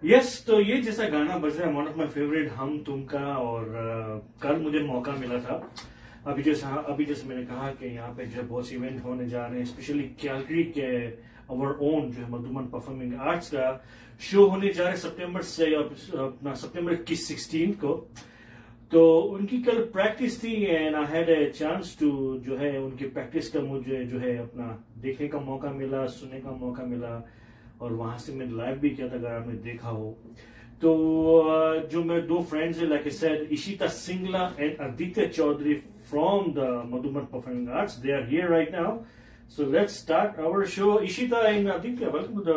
Yes तो ये जैसा गाना बज रहा है वन ऑफ माई फेवरेट हम तुम का और कल मुझे मौका मिला था अभी जैसे मैंने कहा कि यहाँ पे जो बहुत से इवेंट होने जा रहे हैं स्पेशली कैलगरी के अवर ओन जो है मधुबन परफॉर्मिंग आर्ट्स का शो होने जा रहे हैं सितंबर से अपना सितंबर की 16 को तो उनकी कल प्रैक्टिस थी and I had a chance to जो है उनकी प्रैक्टिस का मुझे जो है अपना देखने का मौका मिला सुनने का मौका मिला और वहां से मैंने लाइव भी किया था अगर आपने देखा हो तो जो मेरे दो फ्रेंड्स हैं like I said Ishita Singla and Aditya Chaudhary from the Madhuban performing arts they are here right now so let's start our show Ishita and Aditya welcome to the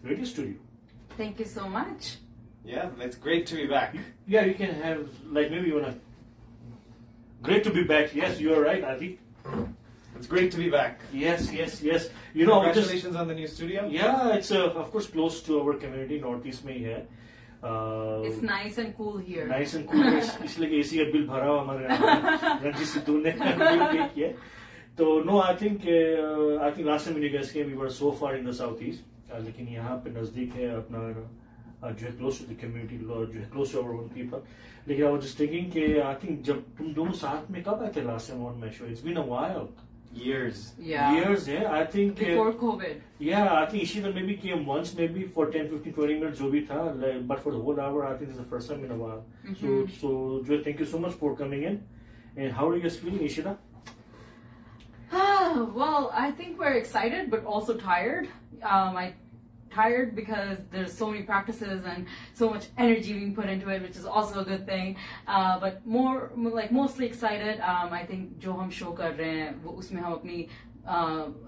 radio studio thank you so much Yeah, it's great to be back. Yeah, you can have, like, maybe you want to... Great to be back. Yes, you're right, Adi. It's great to be back. Yes. You know, congratulations on the new studio. Yeah, it's, of course, close to our community, Northeast में है. It's nice and cool here. Nice and cool. इसलिए AC का bill भरा हुआ हमारे रंजीत सिद्धू ने bill pay किया. तो no, I think last time when you guys came, we were so far in the southeast. लेकिन यहाँ पे नजदीक है अपना जो है क्लोज टू द कम्युनिटी जो है close to our own people लेकिन आई वाज जस्ट थिंकिंग कि आई थिंक जब तुम दोनों साथ में कब आए थे last time on my show it's been a while years yeah I think before COVID I think Ishita maybe came once maybe for 10 15 20 minutes जो भी था but for the whole hour I think this is the first time in a while so Joy thank you so much for coming in and how are you guys feeling Ishita? Well, I think we're excited but also tired. Tired because there's so many practices and so much energy being put into it, which is also a good thing. But mostly excited. I think जो हम show कर रहे हैं वो उसमें हम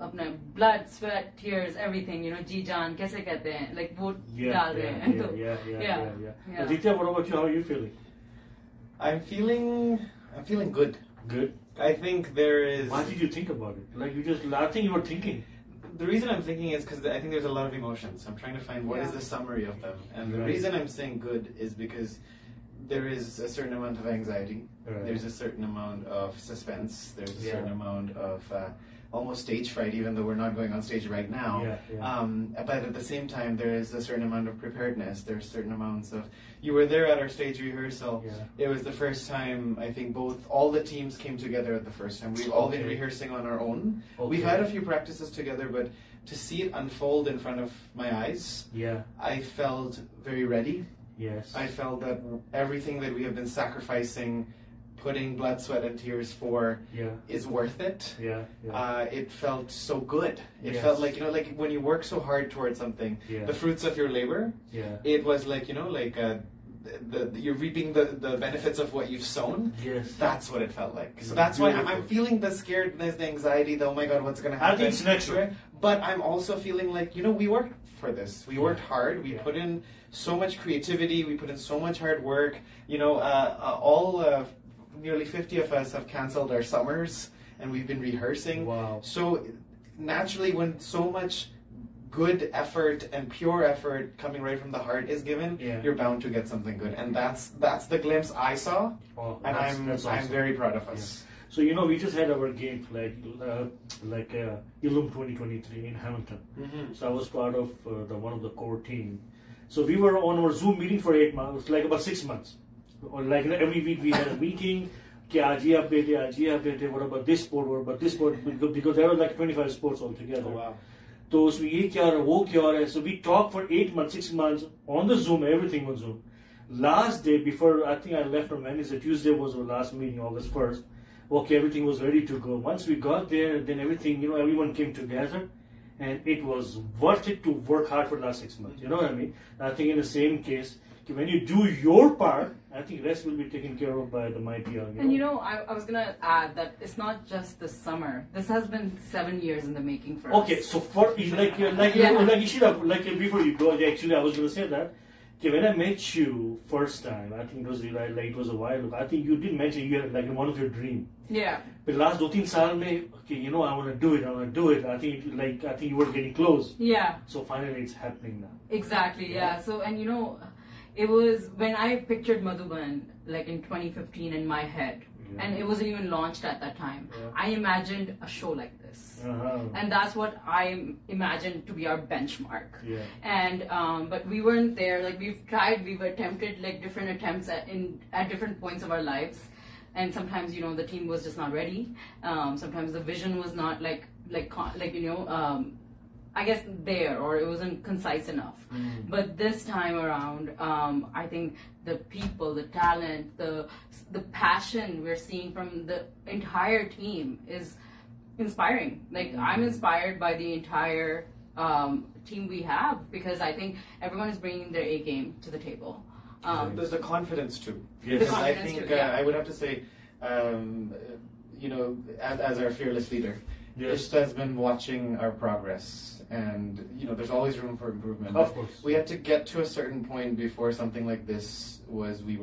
अपना blood, sweat, tears, everything, you know, जी जान कैसे कहते हैं, like वो डाल रहे हैं. Yeah. Aditya, what about you? How are you feeling? I'm feeling good. Good. I think there is. Why did you think about it? Like I think you were thinking. The reason I'm thinking is because I think there's a lot of emotions. I'm trying to find what is the summary of them. And the reason I'm saying good is because there is a certain amount of anxiety. There's a certain amount of suspense. There's a certain amount of almost stage fright, even though we're not going on stage right now. But at the same time, there is a certain amount of preparedness. There's certain amounts of... You were there at our stage rehearsal. It was the first time, I think, all the teams came together at the first time. We've all been rehearsing on our own. We've had a few practices together, but to see it unfold in front of my eyes, I felt very ready. Yes. I felt that everything that we have been sacrificing, putting blood, sweat, and tears for is worth it. It felt so good. It felt like, you know, like when you work so hard towards something, the fruits of your labor, it was like, you know, like you're reaping the benefits of what you've sown. Yes. That's what it felt like. So that's why I'm feeling the scaredness, the anxiety, the, oh my God, what's going to happen? I think it's natural. But I'm also feeling like, you know, we worked for this. We worked hard. We put in so much creativity. We put in so much hard work. You know, nearly 50 of us have cancelled our summers and we've been rehearsing. Wow. So naturally when so much good effort and pure effort coming right from the heart is given, you're bound to get something good. And that's the glimpse I saw. And I'm very proud of us. So, you know, we just had our game like Illum 2023 in Hamilton. So I was part of one of the core team. So we were on our Zoom meeting for 8 months, like about 6 months. Or like every week we had a meeting. What about this sport? What about this sport? Because there were like 25 sports altogether. Oh, wow. So we talked for 8 months, 6 months on the Zoom, everything on Zoom. Last day before I think I left on Wednesday, Tuesday was our last meeting, August 1st. Okay, everything was ready to go. Once we got there, then everything, you know, everyone came together. And it was worth it to work hard for the last 6 months. You know what I mean? I think in the same case, when you do your part, I think rest will be taken care of by the mighty young. And you know, I was going to add that it's not just this summer. This has been 7 years in the making for us. Okay, so for Ishita, like before you go, actually I was going to say that. Okay, when I met you first time, I think it was a while ago. I think you did mention you had like one of your dream. Yeah. But last 2-3 years, okay, you know, I want to do it. I think you were getting close. Yeah. So finally, it's happening now. Exactly. Yeah. So and you know, it was when I pictured Madhuban like in 2015 in my head. and it wasn't even launched at that time. I imagined a show like this, and that's what I imagined to be our benchmark. And but we weren't there. Like we've attempted like different attempts at different points of our lives, and sometimes the team was just not ready. Sometimes the vision was not I guess there, or it wasn't concise enough. But this time around, I think the people, the talent, the passion we're seeing from the entire team is inspiring. Like I'm inspired by the entire team we have, because I think everyone is bringing their A game to the table. There's the confidence too. Yes. I think I would have to say, as our fearless leader, Ishita has been watching our progress. And there's always room for improvement. Of course, we had to get to a certain point before something like this was. We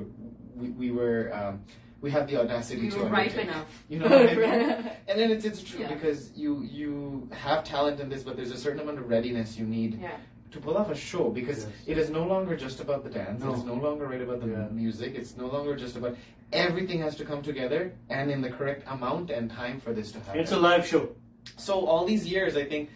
had the audacity to. We were ripe enough. You know what I mean? And then it's true because you have talent in this, but there's a certain amount of readiness you need to pull off a show, because it is no longer just about the dance. No. It's no longer about the music. It's no longer just about. Everything has to come together and in the correct amount and time for this to happen. It's a live show. So all these years, I think.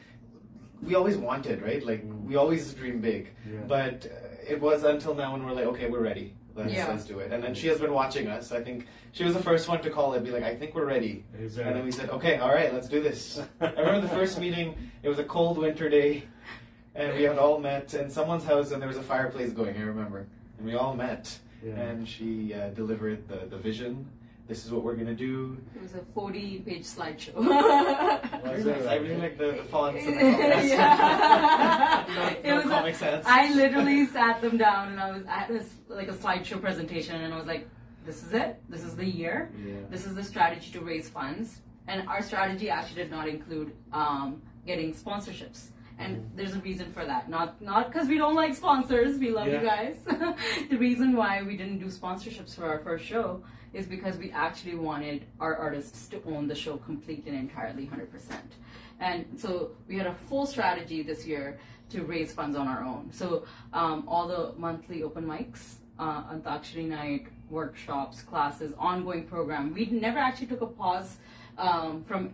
We always wanted, right? Like, we always dream big. But it was until now when we're like, okay, we're ready. Let's do it. And then she has been watching us. I think she was the first one to call it, be like, I think we're ready. Exactly. And then we said, okay, all right, let's do this. I remember the first meeting, it was a cold winter day, and we had all met in someone's house, and there was a fireplace going, I remember. And we all met. And she delivered the vision. This is what we're going to do. It was a 40-page slideshow. I really like the fonts and the comments. No Comic Sans. I literally sat them down and I was at this like a slideshow presentation, and I was like, this is it. This is the year. This is the strategy to raise funds. And our strategy actually did not include getting sponsorships. And there's a reason for that. Not because we don't like sponsors. We love you guys. The reason why we didn't do sponsorships for our first show is because we actually wanted our artists to own the show completely and entirely, 100%. And so we had a full strategy this year to raise funds on our own. So all the monthly open mics, Antakshari night, workshops, classes, ongoing program. We never actually took a pause from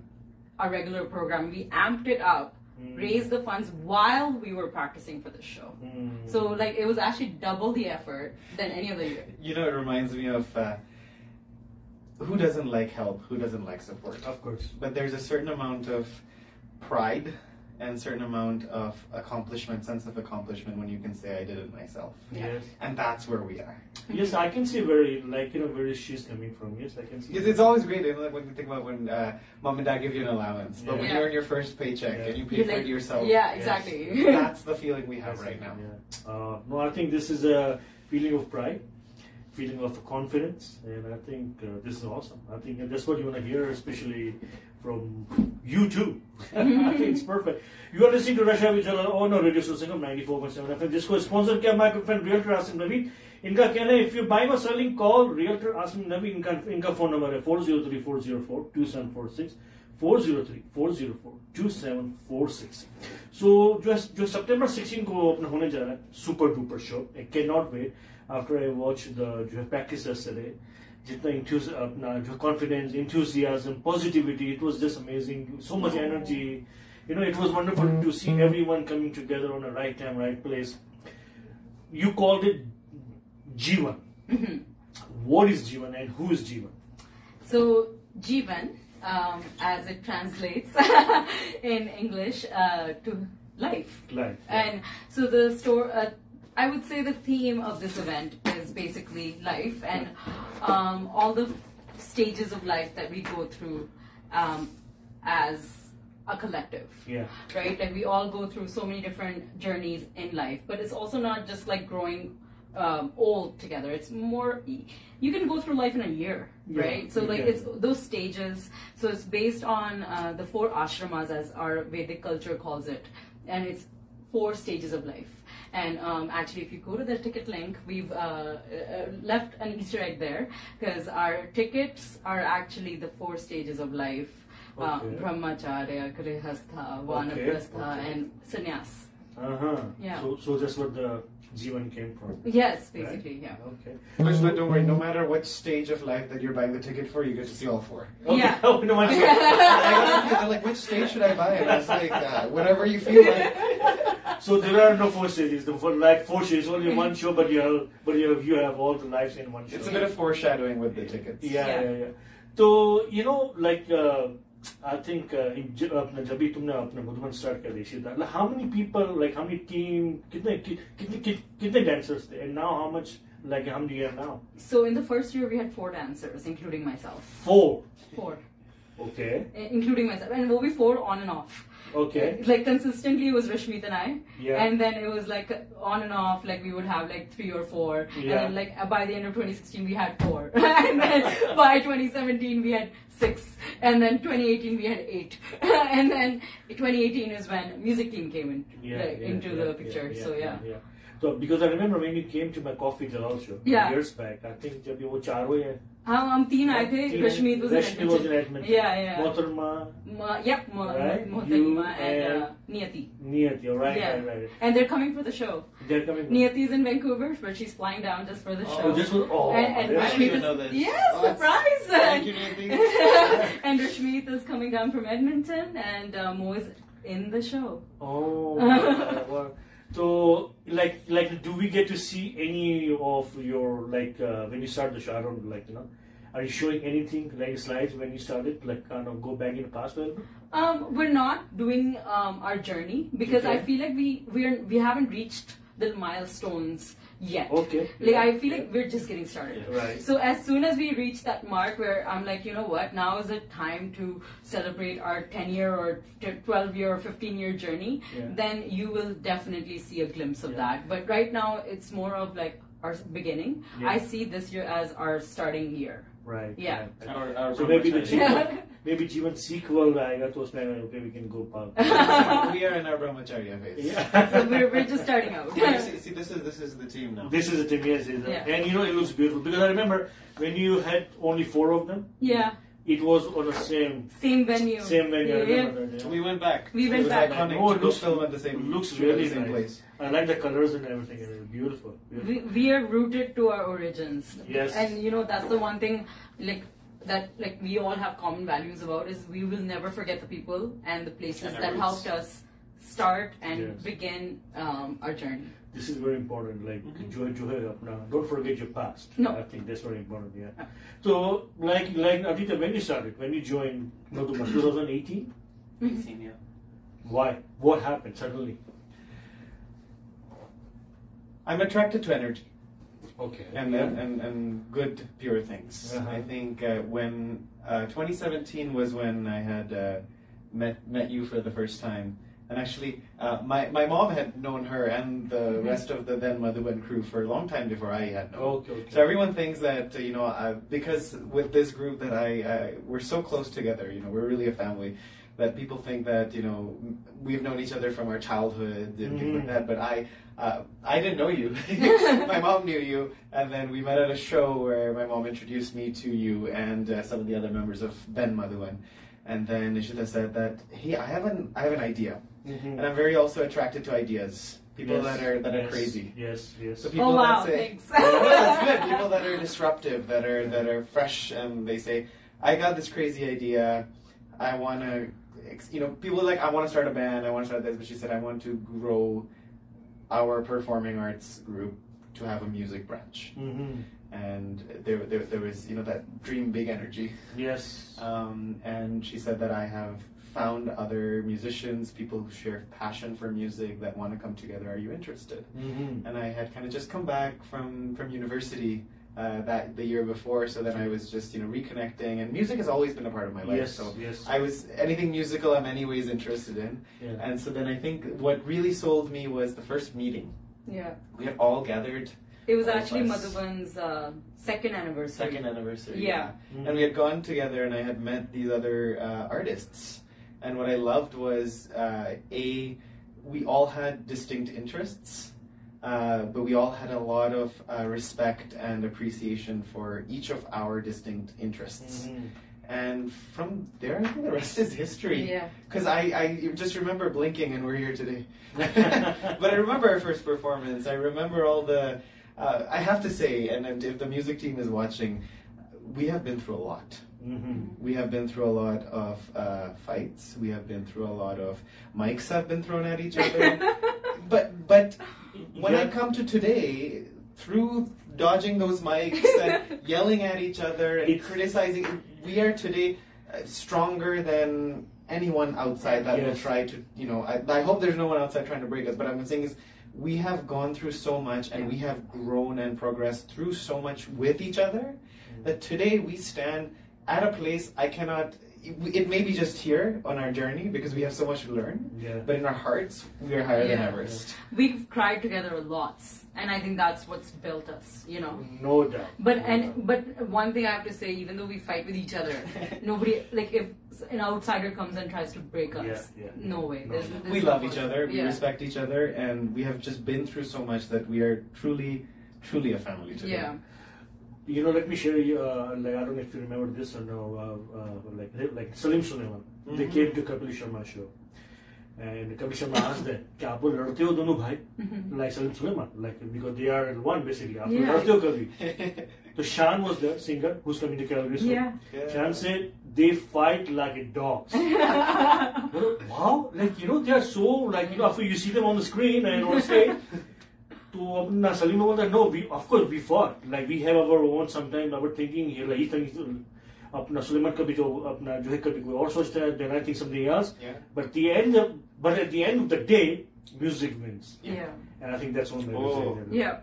our regular program. We amped it up, raised the funds while we were practicing for the show. So like it was actually double the effort than any other year. It reminds me of who doesn't like help? Who doesn't like support? Of course. But there's a certain amount of pride and a certain amount of sense of accomplishment when you can say, I did it myself. Yes. And that's where we are. Yes, I can see where she's coming from. Yes, I can see. It's always great when you think about when mom and dad give you an allowance. But when you're in your first paycheck and you pay for it yourself. Yeah, exactly. That's the feeling we have right now. No, I think this is a feeling of pride, feeling of confidence, and I think this is awesome. I think that's what you want to hear, especially from you too. I think it's perfect. You are listening to Russia with Jalal on Radio Sursangam 94.7 FM. जिसको sponsor किया my good friend Realtor Asim Navi. इनका कहना है, if you're buying or selling, call Realtor Asim Navi. इनका phone number है 403-404-2746. 403-404-2746. So जो September 16 को अपना होने जा रहा है, super duper show. I cannot wait. After I watched the practice yesterday, जितना confidence, enthusiasm, positivity, it was just amazing. So much energy. It was wonderful to see everyone coming together on the right time, right place. You called it JEEVAN. What is JEEVAN and who is JEEVAN? So JEEVAN, as it translates in English, to life. Life. And so the story. I would say the theme of this event is basically life and all the stages of life that we go through as a collective. Yeah. Right? And we all go through so many different journeys in life. But it's also not just like growing old together. It's more, you can go through life in a year, right? So like it's those stages. So it's based on the 4 ashramas, as our Vedic culture calls it. And it's 4 stages of life. And actually, if you go to the ticket link, we've left an Easter egg there, because our tickets are actually the 4 stages of life: Brahmacharya, Grihastha, Vanaprastha, and Sannyas. Yeah. So that's what the JEEVAN came from. Yes, basically, right? yeah. Okay. But don't worry, no matter what stage of life that you're buying the ticket for, you get to see all 4. Okay. Yeah. Oh, no, I'm sorry. They're like, which stage should I buy? And I was like, whatever you feel like. So there are no 4 stages. The 4 stages, only one show, but you have all the lives in one show. It's a bit of foreshadowing with the tickets. Yeah. So like I think जब भी तुमने अपना Madhuban start कर दी, like how many people, like how many team, कितने dancers थे, and now how much, like how many you have now? So in the first year we had 4 dancers, including myself. 4. 4. Okay. Including myself, and it will be 4 on and off. Okay. Like consistently, it was Rashmeet and I. Yeah. And then it was like on and off. Like we would have like 3 or 4. Yeah. And then like by the end of 2016, we had 4. And then by 2017, we had 6. And then 2018, we had 8. And then 2018 is when music team came into the picture. So yeah. So because I remember when you came to my Coffee Jalal show years back, I think जब ये वो 4 हुए हैं. हम 3 आए थे. Rashmeet was in Edmonton. Yeah. Motarma. Yep. Right? Motarma and Niyati. Niyati, right. And they're coming for the show. They're coming. Niyati's in Vancouver, but she's flying down just for the show. And I didn't even know this. Yes, surprise! Thank you, Niyati. And Rashmeet is coming down from Edmonton, and Mo is in the show. Oh, wow. So, like, do we get to see any of your, like, when you start the show? I don't like, are you showing anything, like slides when you started, like, kind of go back in the past a little bit? We're not doing our journey because I feel like we haven't reached the milestones yet. Okay. Like I feel like we're just getting started. Right. So as soon as we reach that mark where I'm like, you know what, now is the time to celebrate our 10-year or 12-year or 15-year journey, then you will definitely see a glimpse of that. But right now it's more of like our beginning. I see this year as our starting year. Right. Yeah. Our so maybe maybe JEEVAN sequel आएगा तो उसमें okay we can go pub. We are in our brahmacharya phase. Yeah. So we're just starting out. See, this is the team now. This is the team, yes. And it looks beautiful because I remember when you had only 4 of them. Yeah. It was on the same venue. Same venue. Yeah. We went back. We went back. Iconic to film at the same. Looks really nice. Place. I like the colors and everything. It's beautiful. We are rooted to our origins. Yes. And that's the one thing that we all have common values about is we will never forget the people and the places that helped us start and begin our journey. This is very important. Like, don't forget your past. No. I think that's very important. Yeah. So, like Aditya, when you started, when you joined Madhuban, 2018. 18, yeah. Why? What happened suddenly? I'm attracted to energy. Okay. And good, pure things. I think when 2017 was when I had met you for the first time. And actually, my mom had known her and the rest of the then Madhuban crew for a long time before I had known. Okay. So everyone thinks that, because with this group that we're so close together, we're really a family, that people think that, we've known each other from our childhood and things like that. But I didn't know you. My mom knew you. And then we met at a show where my mom introduced me to you and some of the other members of Ben Madhuban. And then Ishita said that, hey, I have an idea. And I'm very also attracted to ideas. People that are crazy. Yes. So people that say, thanks. That's good. People that are disruptive, that are fresh, and they say, I got this crazy idea. I want to, people are like, I want to start a band. I want to start this. But she said, I want to grow our performing arts group to have a music branch. And there was, that dream big energy. Yes. And she said that I have found other musicians, people who share passion for music that want to come together. Are you interested? And I had kind of just come back from university the year before, so then I was just reconnecting. And music has always been a part of my life. I was anything musical I'm anyways interested in. And so then I think what really sold me was the first meeting. Yeah. We had all gathered. It was actually Madhuban's second anniversary. Second anniversary. Yeah. And we had gone together, and I had met these other artists. And what I loved was, we all had distinct interests, but we all had a lot of respect and appreciation for each of our distinct interests. And from there, I think the rest is history. Yeah. Because I just remember blinking and we're here today. But I remember our first performance. I remember all the... I have to say, and if the music team is watching, we have been through a lot. We have been through a lot of fights. We have been through a lot of mics have been thrown at each other. But when I come to today, through dodging those mics and yelling at each other and criticizing, we are today stronger than anyone outside that will try to, I hope there's no one outside trying to break us, but what I'm saying is we have gone through so much and we have grown and progressed through so much with each other that today we stand at a place I cannot... It may be just here on our journey because we have so much to learn, but in our hearts, we are higher than Everest. We've cried together lots, and I think that's what's built us, No doubt. But one thing I have to say, even though we fight with each other, nobody, like if an outsider comes and tries to break us, no way. There's we love each other, we respect each other, and we have just been through so much that we are truly, truly a family today. Yeah. Let me share you, I don't know if you remember this or no, like Salim Sulaiman, they came to 𝗃𝗶𝘀𝗶𝗀 show. And 𝗃𝗶𝘀𝗀𝗏 asked them, कि आप लोग लड़ते हो दोनों भाई? Like Salim Sulaiman, because they are one basically. आप लोग लड़ते हो कभी? So Shan was the singer who's coming to Calgary. So Shan said, they fight like dogs. Wow, they are so, after you see them on the screen and on stage, तो अपना सलीम बोलता no, of course we fought, we have our own sometimes our thinking here, like अपना सुलेमान कभी कभी कोई और सोचता है, then I think something else, but at the end of the day, music wins. And I think that's one way to say it.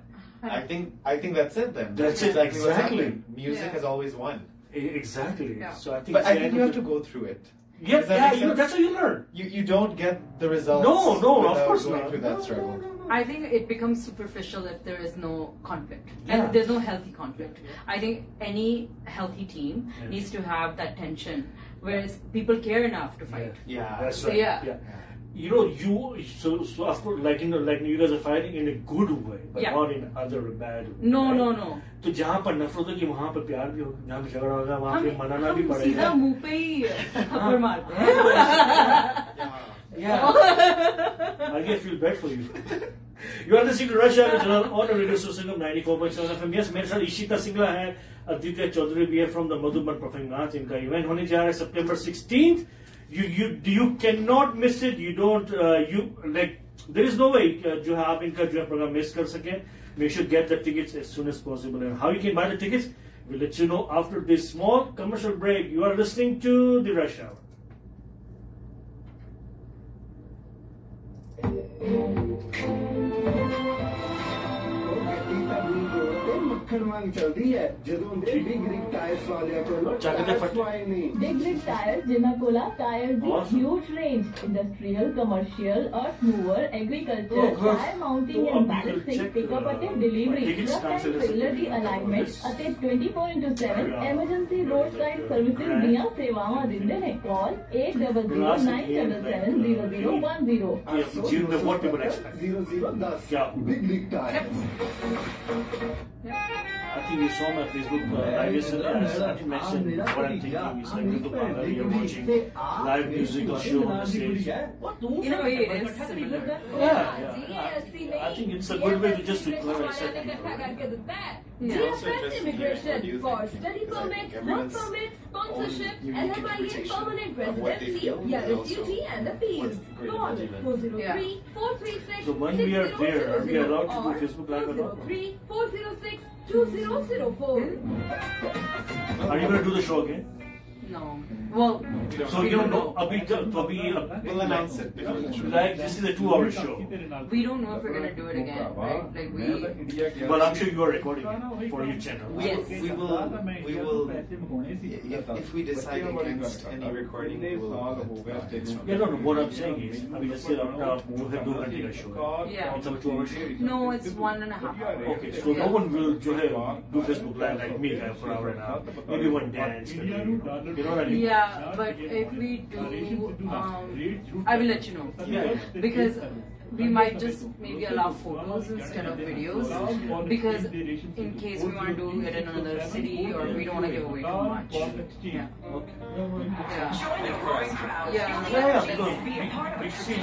I think that's it then. That's it, exactly. Music has always won. Exactly. So I think but I think you have to go through it. That's how you learn. You don't get the results. No, of course going not. Through that struggle. I think it becomes superficial if there is no conflict. And there's no healthy conflict. I think any healthy team needs to have that tension, whereas people care enough to fight. That's right. So of course, you guys are fighting in a good way, but not in other bad way. No. तो जहाँ पर नफरत होगी वहाँ पर प्यार भी होगा, जहाँ पर झगड़ा होगा वहाँ पे मनाना भी पड़ेगा. सीधा मुंह पे ही थप्पड़ मारते हैं. I feel bad for you. You are listening to Rush Hour with Jalal on Radio Sursangam 94.7 FM. Yes, मेरे साथ Ishita Singla है, Aditya Chaudhuri भी है from the Madhuban Performing Arts. इनका event होने जा रहा है September 16th. You cannot miss it. You don't there is no way जो है आप इनका जो है program miss कर सकें. Make sure get the tickets as soon as possible. And how you can buy the tickets, we'll let you know after this small commercial break. You are listening to the Rush Hour. चलती है ਜਦੋਂ ਦੇ big ਰਿਗ Tires ਵਾਲਿਆਂ ਕੋਲ Big Rig Tires जिन्ना कोला tyre दी huge range industrial commercial earth mover agriculture tyre mounting and balancing pickup ਅਤੇ ਡਿਲੀਵਰੀ ਟਰੱਕ ਐਂਡ ਟ੍ਰੇਲਰ ਦੀ ਅਲਾਈਨਮੈਂਟ ਅਤੇ 24/7 ਐਮਰਜੈਂਸੀ ਰੋਡ ਸਾਈਡ ਸਰਵਿਸਿਜ਼ ਦੀਆਂ ਸੇਵਾਵਾਂ ਦਿੰਦੇ ਨੇ ਕਾਲ 8009770010 big rig tyre. I think you saw my Facebook live yesterday. I didn't mention what I'm thinking. It's like you're watching live musical show on the stage. In a way, it is similar. I think it's a good way to just declare acceptance. GFS Immigration for study permit, work permit, sponsorship, LMIA permanent residency, yeah, refugee and appeals. Call 403-436-6004 So when we are there, are we allowed to do Facebook Live at all? 403-406-2004. Are you going to do the show again? No. Well, so you don't know. We'll announce it. Like this is a 2-hour show. we don't know if we're gonna do it again, right? Like we. But I'm sure you are recording it for your channel. Yes. We will. If we decide against any recording, we will updates from. No. What I'm saying is, I mean, let's say जो है 2 घंटे का show. Yeah. It's a 2-hour show. No, it's 1.5 hours. Okay, so no one will जो है do Facebook Live like me for an hour and a half. Maybe one dance. You know what I mean? Yeah, but if we do, I will let you know. Yeah. Because we might just maybe allow photos instead of videos, because in case we want to do it in another city or we don't want to give away too much. Yeah. Okay. Join the growing crowd. Yeah, because we see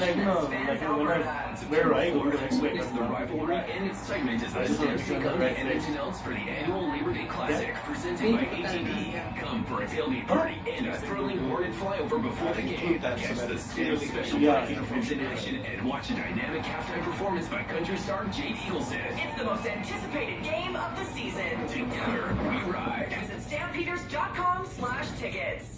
where I go to expect It's the rivalry and excitement as the stamps become the end announced for the annual Labor Day Classic, presented by ATV. Come for a tailgate party and a thrilling morning flyover before the game. Catch the stamp special party performance in action and watch a dynamic halftime performance by country star 𝗃𝗶𝗀𝗃𝗊𝗃. It's the most anticipated game of the season. Together we ride. Visit stampeders.com/tickets.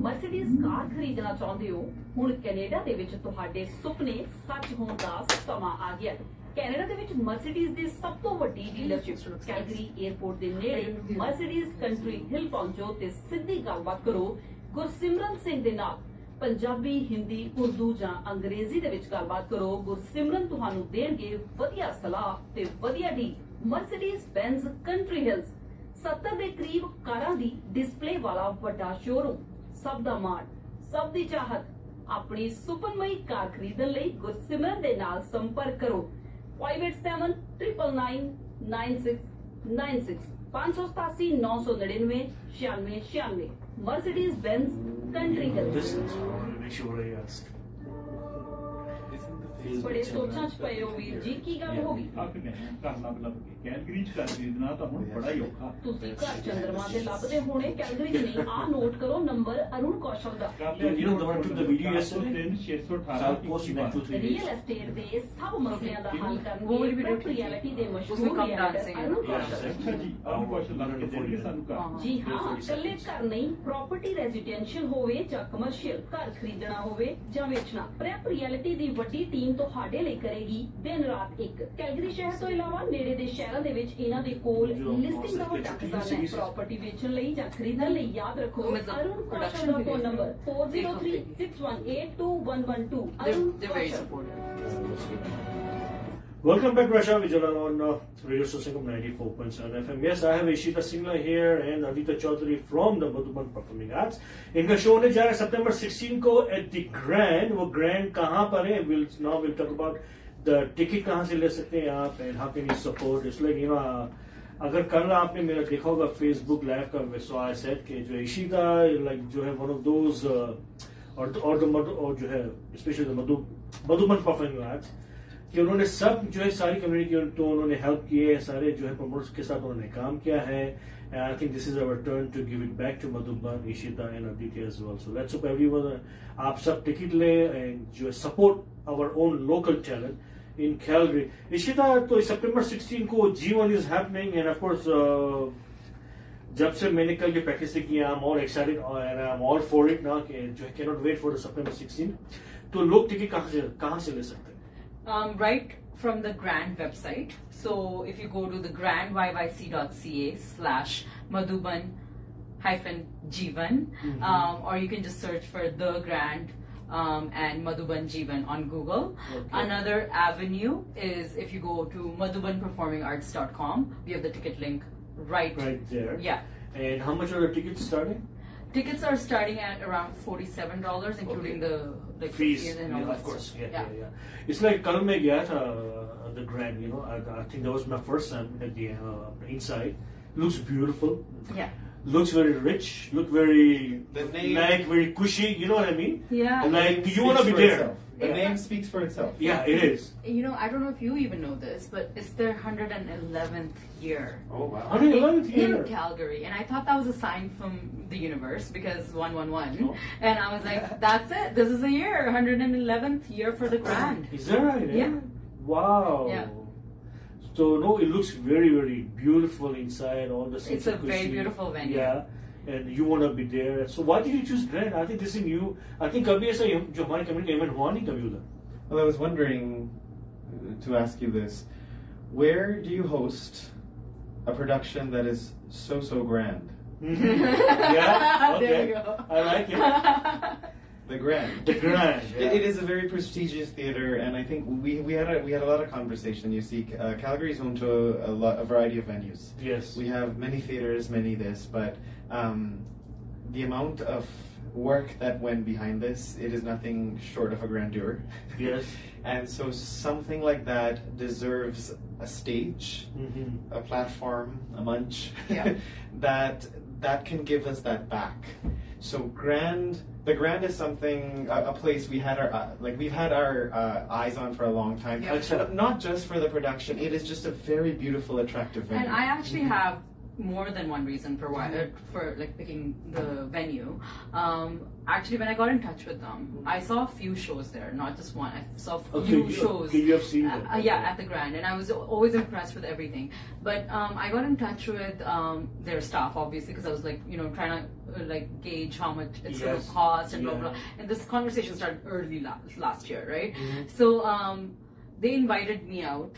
Mercedes car ਖਰੀਦਣਾ ਚਾਹੁੰਦੇ ਹੋ? ਹੁਣ Canada ਦੇ ਵਿੱਚ ਤੁਹਾਡੇ ਸੁਪਨੇ ਸੱਚ ਹੋਣ ਦਾ ਸਮਾਂ ਆ ਗਿਆ। ਕੈਨੇਡਾ ਦੇ ਵਿੱਚ ਮਰਸੀਡੀਜ਼ ਦੀ ਸਭ ਤੋਂ ਵੱਡੀ ਡੀਲਰਸ਼ਿਪ ਕੈਲਗਰੀ 에ਅਰਪੋਰਟ ਦੇ ਨੇੜੇ ਮਰਸੀਡੀਜ਼ ਕੰਟਰੀ ਹਿੱਲ ਪਹੁੰਚੋ ਤੇ ਸਿੱਧੀ ਗੱਲਬਾਤ ਕਰੋ ਗੁਰਸਿਮਰਨ ਸਿੰਘ ਦੇ ਨਾਲ। ਪੰਜਾਬੀ, ਹਿੰਦੀ, ਉਰਦੂ ਜਾਂ ਅੰਗਰੇਜ਼ੀ ਦੇ ਵਿੱਚ ਗੱਲਬਾਤ ਕਰੋ। ਗੁਰਸਿਮਰਨ ਤੁਹਾਨੂੰ ਦੇਣਗੇ ਵਧੀਆ ਸਲਾਹ ਤੇ ਵਧੀਆ deal. Mercedes Benz Country Hills 70 ਦੇ ਕਰੀਬ ਕਾਰਾਂ ਦੀ ਡਿਸਪਲੇ ਵਾਲਾ ਵੱਡਾ ਸ਼ੋਰੂਮ। ਸਭ ਦਾ ਮਾਣ, ਸਭ ਦੀ ਚਾਹਤ। ਆਪਣੀ ਸੁਪਨਮਈ ਕਾਰ ਖਰੀਦਣ ਲਈ ਗੁਰਸਿਮਰਨ ਦੇ ਨਾਲ ਸੰਪਰਕ ਕਰੋ 5871999696 587 999 9696। Mercedes Benz Country Hills. Distance, I wanted to make sure what I asked. ਬੜੇ ਸੋਚਾਂ ਚ ਪਏ ਹੋ ਵੀਰ ਜੀ, ਕੀ ਗੱਲ ਹੋ ਗਈ? ਕੈਲਗਰੀ ਚ ਘਰ ਖਰੀਦਣਾ ਤਾਂ ਹੁਣ ਬੜਾ ਹੀ ਔਖਾ। ਤੁਸੀਂ ਘਰ ਚੰਦਰਮਾ ਦੇ ਲੱਭਦੇ ਹੋਣੇ, ਕੈਲਗਰੀ ਚ ਨਹੀਂ। ਆਹ ਨੋਟ ਕਰੋ number Arun Kaushal the. You know the one I took the video yesterday? 618 I'll post it in 2-3 days. Real estate ਦੇ ਸਭ ਮਸਲਿਆਂ ਦਾ ਹੱਲ ਕਰਨ वो will ਦੀ be ਰਿਐਲਿਟੀ ਦੇ ਮਸ਼ਹੂਰ उसमें कम realtor dancing है ਅਰੁਣ ना? ਕੌਸ਼ਲ। ਅੱਛਾ ਜੀ, ਆਹ ਕੁਐਸਚਨ ਲੱਗ ਕੇ ਦੇਣਗੇ ਸਾਨੂੰ ਘਰ। ਜੀ ਹਾਂ, ਇਕੱਲੇ ਘਰ ਨਹੀਂ, ਪ੍ਰਾਪਰਟੀ ਰੈਜ਼ੀਡੈਂਸ਼ੀਅਲ ਹੋਵੇ ਜਾਂ ਕਮਰਸ਼ੀਅਲ, ਘਰ ਖਰੀਦਣਾ ਹੋਵੇ ਜਾਂ ਵੇਚਣਾ, ਪ੍ਰੈਪ ਰਿਐਲਿਟੀ ਦੀ ਵੱਡੀ ਟੀਮ ਤੁਹਾਡੇ ਲਈ ਕਰੇਗੀ ਦਿਨ ਰਾਤ ਇੱਕ। ਕੈਲਗਰੀ ਸ਼ਹਿਰ ਤੋਂ ਇਲਾਵਾ ਨੇੜੇ ਦੇ ਸ਼ਹਿਰਾਂ ਦੇ ਵਿੱਚ ਇਹਨਾਂ ਦੇ ਕੋਲ ਲਿਸਟਿੰਗ ਦਾ ਵੱਡਾ ਖਜ਼ਾਨਾ ਹੈ। ਪ੍ਰਾਪਰਟੀ ਵੇਚਣ ਲਈ ਜਾਂ ਖਰੀਦਣ ਲਈ ਯਾਦ ਰੱਖੋ ਅਰੁਣ ਕੌਸ਼ਲ ਦਾ phone number 4036182112। Arun They're very Kaushal. supportive. Welcome back, Russia, with Jalal on Radio Sursangam 94.7 FM. Yes, I have Ishita Singla here and Aditya Chaudhuri from the Madhuban Performing Arts. इनका शो होने जा रहा है September 16 को at the Grand. वो Grand कहाँ पर है? We'll talk about the ticket कहाँ से ले सकते हैं आप and how can you support? It's like अगर कल आपने मेरा देखा होगा Facebook Live का so I said कि जो Ishita like जो है one of those और जो है especially the Madhuban Performing Arts कि उन्होंने सब जो है सारी कम्युनिटी तो उन्होंने हेल्प किए है, सारे जो है प्रमोटर्स के साथ उन्होंने काम किया है। And I think this is our turn to give it back to Madhuban, Ishita and Aditya as well. So let's hope everyone आप सब टिकट ले and जो है support our own local talent in Calgary. Ishita, तो September 16 को JEEVAN is happening and of course जब से मैंने कल के प्रैक्टिस किया I'm all excited and I'm all for it now कि जो है cannot wait for the September 16. तो लोग टिकट कहाँ से ले सकते हैं? Right from the Grand website. So if you go to the grandyyc.ca/Madhuban-JEEVAN, or you can just search for the Grand and Madhuban JEEVAN on Google. Okay. Another avenue is if you go to madhubanperformingarts.com. We have the ticket link right there. Yeah. And how much are the tickets starting? Tickets are starting at around $47, including the fees and all yeah, that of course. stuff. Yeah. It's like कल मैं गया था the Grand, I think that was my first time at the inside. Looks beautiful. Yeah. Looks very rich. Look very like very cushy. You know what I mean? Yeah. Like you want to be there. The name speaks for itself. Yeah, it is. I don't know if you even know this, but it's their 111th year. Oh wow. 111th year. In Calgary. And I thought that was a sign from the universe because 111. Oh. And I was like, that's it. This is a year. 111th year for the Grand. Is that right? Yeah. Wow. Yeah. So no, it looks very, very beautiful inside. All the it's a very beautiful venue. Yeah. And you want to be there. So why did you choose Grand? I think this is new. I think कभी ऐसा जो हमारी community में हुआ नहीं कभी उधर. Well, I was wondering to ask you this: where do you host a production that is so grand? Yeah. Okay. There you go. I like it. The Grand. The Grand. Yeah. It is a very prestigious theater, and I think we had a lot of conversation. You see, Calgary is home to a variety of venues. Yes. We have many theaters, many this, but the amount of work that went behind this. It is nothing short of a grandeur. Yes. And so something like that deserves a stage, a platform, a munch, that can give us that back. So the Grand is something, a place we had we've had our eyes on for a long time. Not just for the production, it is just a very beautiful, attractive venue. And I actually have more than one reason for why picking the venue. Actually, when I got in touch with them, I saw a few shows there, not just one. I saw a few shows. You have seen them? Yeah, at the Grand, and I was always impressed with everything. But I got in touch with their staff, obviously, because I was trying to gauge how much it's going to cost and blah blah. And this conversation started early last year, right? So. They invited me out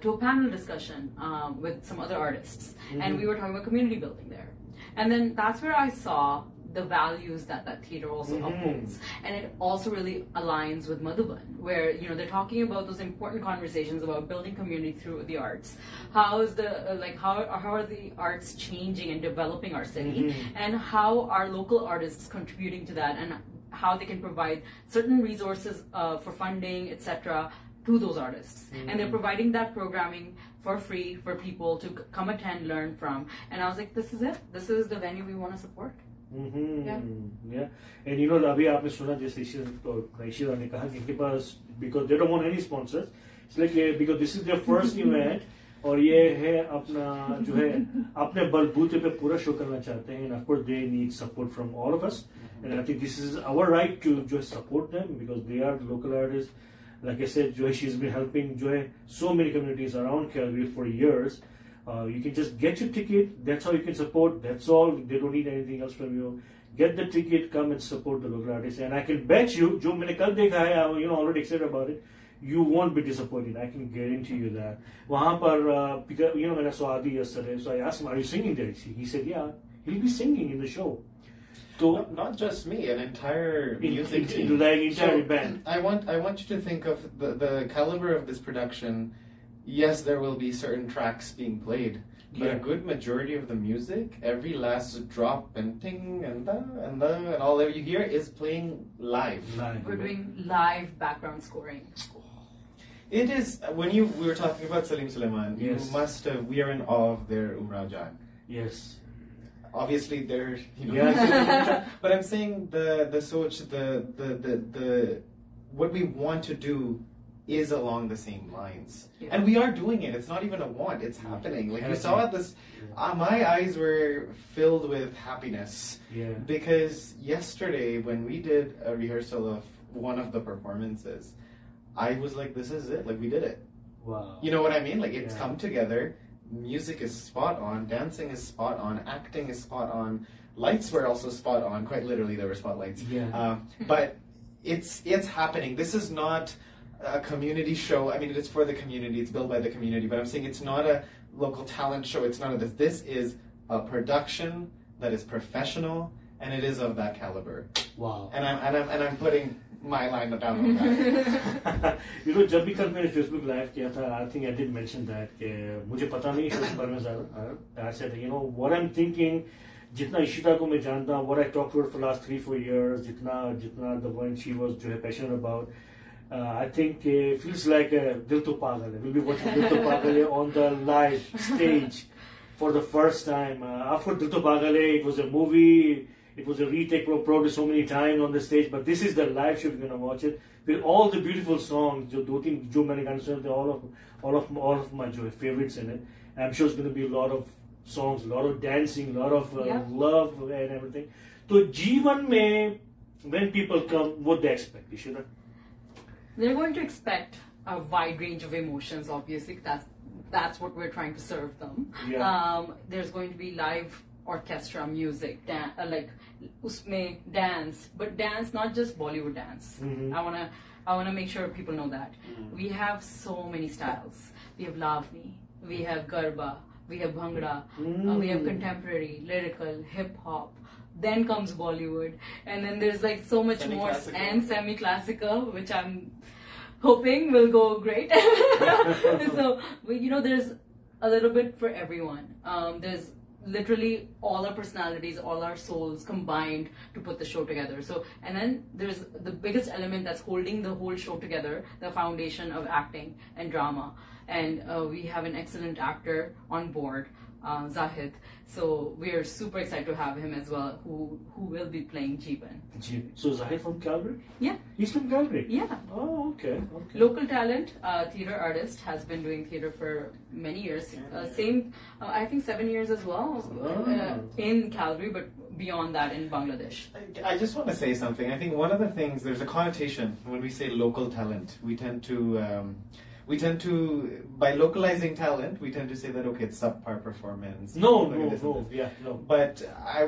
to a panel discussion with some other artists, and we were talking about community building there. And then that's where I saw the values that theater also upholds, and it also really aligns with Madhuban, where they're talking about those important conversations about building community through the arts. How is the how are the arts changing and developing our city, and how are local artists contributing to that, and how they can provide certain resources for funding, etc. to those artists. And they're providing that programming for free for people to come attend, learn from. And I was like, this is it. This is the venue we want to support. Yeah. And अभी आपने सुना जैसे ईशिता ने कहा कि इनके पास because they don't want any sponsors. It's like because this is their first event और ये है अपना जो है अपने बलबूते पे पूरा शो करना चाहते हैं. And of course they need support from all of us. And I think this is our right to just support them because they are local artists. Like I said, Joy, she's been helping so many communities around Calgary for years. You can just get your ticket. That's how you can support. That's all. They don't need anything else from you. Get the ticket. Come and support the local artists. And I can bet you, जो मैंने कल देखा है, already excited about it. You won't be disappointed. I can guarantee you that. वहाँ पर, because when I saw Adiya yesterday, so I asked him, "Are you singing there?" He said, "Yeah." He'll be singing in the show. So not just me, an entire music team. Entire band. I want you to think of the caliber of this production. Yes, there will be certain tracks being played, but a good majority of the music, every last drop and ting and da and all that you hear is playing live. We're doing live background scoring. It is we were talking about Salim Sulaiman. You must have. We are in awe of their 𝗟𝗏𝗧𝗏. Yes. Obviously, they're but I'm saying the what we want to do is along the same lines, and we are doing it. It's not even a want; it's happening. Like you saw this, my eyes were filled with happiness because yesterday when we did a rehearsal of one of the performances, I was like, "This is it! Like we did it." Wow! You know what I mean? Like it's come together. Music is spot on, dancing is spot on, acting is spot on, lights were also spot on, quite literally there were spotlights. But it's happening. This is not a community show. I mean, it is for the community, it's built by the community, but I'm saying it's not a local talent show, it's not this. This is a production that is professional and it is of that caliber. Wow. And I'm putting my line down on that. जब भी कल मैंने Facebook live किया था, I think I did mention that कि मुझे पता नहीं शो के बारे में ज़्यादा. I said, what I'm thinking, जितना इशिता को मैं जानता, what I talked to her for the last 3-4 years, जितना the one she was जो है passionate about, I think it feels like दिल तो पागल है. We'll be watching दिल तो पागल है on the live stage for the first time. After दिल तो पागल है, it was a movie. It was a retake, probably so many times on the stage, but this is the live show. We're gonna watch it with all the beautiful songs. जो मैंने गाने सुने थे, all of my favorites in it. I'm sure it's gonna be a lot of songs, a lot of dancing, a lot of love and everything. So JEEVAN में, when people come, what they expect, Ishita? They're going to expect a wide range of emotions. Obviously, that's what we're trying to serve them. There's going to be live orchestra music, like usme dance, but dance, not just Bollywood dance. I wanna make sure people know that we have so many styles. We have Lavani, we have Garba, we have Bhangra, we have contemporary, lyrical, hip hop. Then comes Bollywood, and then there's like so much more, and semi-classical, which I'm hoping will go great. So there's a little bit for everyone. There's literally all our personalities, all our souls combined to put the show together. So, and then there's the biggest element that's holding the whole show together, the foundation of acting and drama. And we have an excellent actor on board, Zahid. So we are super excited to have him as well, who will be playing JEEVAN. So Zahid from Calgary? Yeah. He's from Calgary? Yeah. Oh, okay. Local talent, theater artist, has been doing theater for many years. I think 7 years as well in Calgary, but beyond that in Bangladesh. I just want to say something. I think one of the things, there's a connotation when we say local talent. We tend to, by localizing talent, we tend to say that, okay, it's subpar performance. No. But I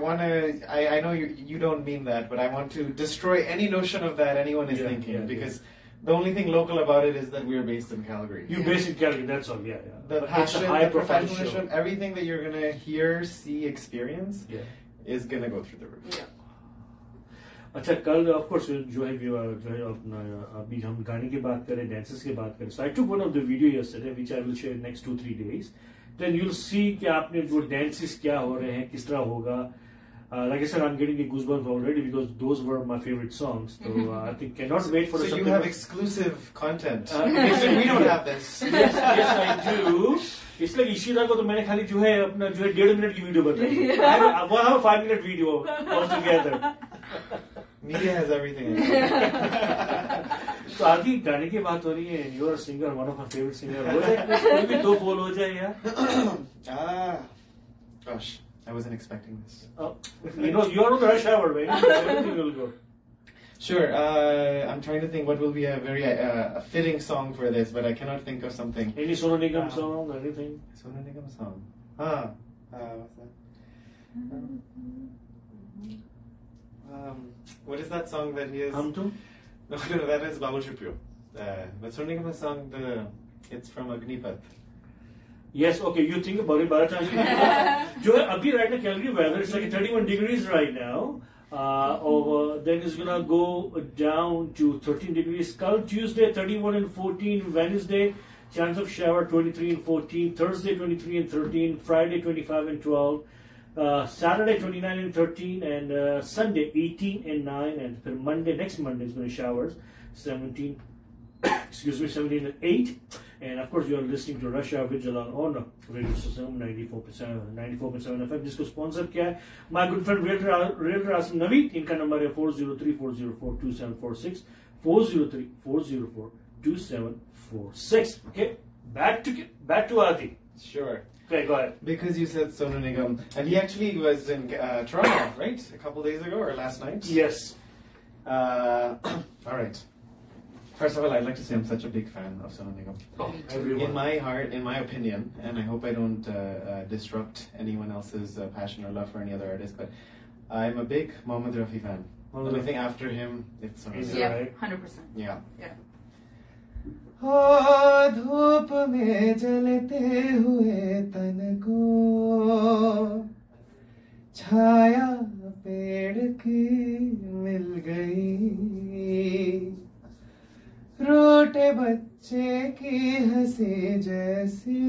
know you don't mean that, but I want to destroy any notion of that anyone is thinking, because the only thing local about it is that we're based in Calgary. You're based in Calgary, that's all, The passion, the professionalism, everything that you're going to hear, see, experience is going to go through the roof. Yeah. अच्छा कल of course जो है अपना अभी हम गाने की बात करें डांसेस की बात करें so I took one of the video yesterday which I will share next 2-3 days then you will see कि आपने जो डांसेस क्या हो रहे हैं किस तरह होगा like I said I'm getting the goosebumps already because those were my favorite songs so I think cannot wait for so the you have exclusive content we don't have this yes I do it's like Ishita को तो मैंने खाली जो है अपना जो है 1.5 minute की वीडियो बताई I have a 5-minute video altogether media has everything तो आदि गाने की बात हो रही है you are a singer one of my favorite singer हो जाए कोई भी 2 बोल हो जाए यार gosh I wasn't expecting this you know you are on the rush hour man everything will go sure I'm trying to think what will be a very fitting song for this but I cannot think of something any Sonu Nigam song anything Sonu Nigam song what's that what is that song that he is? Hum Tu? No, that is 𝗃𝗃𝗃𝗃. But Sonu Nigam song, it's from 𝗃𝗃𝗃𝗃. Yes, okay, you think about it. By the time जो है अभी right now Calgary weather it's like 31 degrees right now. Then it's gonna go down to 13 degrees. Kal Tuesday 31 and 14. Wednesday chance of shower 23 and 14. Thursday 23 and 13. Friday 25 and 12. Saturday 29 and 13 and Sunday 18 and 9 and next Monday is going to showers 17 17 and 8 and of course you are listening to Rush Hour with Jalal on Radio Sursangam 94.7 FM जिसको sponsor किया है my good friend Realtor Asim Naveed इनका number है 403-404-2746 403-404-2746 okay back to Adi sure. Okay, go ahead. Because you said Sonu Nigam, and he actually was in Toronto, right? A couple days ago or last night? Yes. All right. First of all, I'd like to say I'm such a big fan of Sonu Nigam. Oh, everyone. In my heart, in my opinion, and I hope I don't disrupt anyone else's passion or love for any other artist, but I'm a big Mohammad Rafi fan. And I think after him, it's Sonu Nigam. Yeah, 100%. Yeah. धूप में जलते हुए तन को छाया पेड़ की मिल गई रोटे बच्चे की हंसी जैसी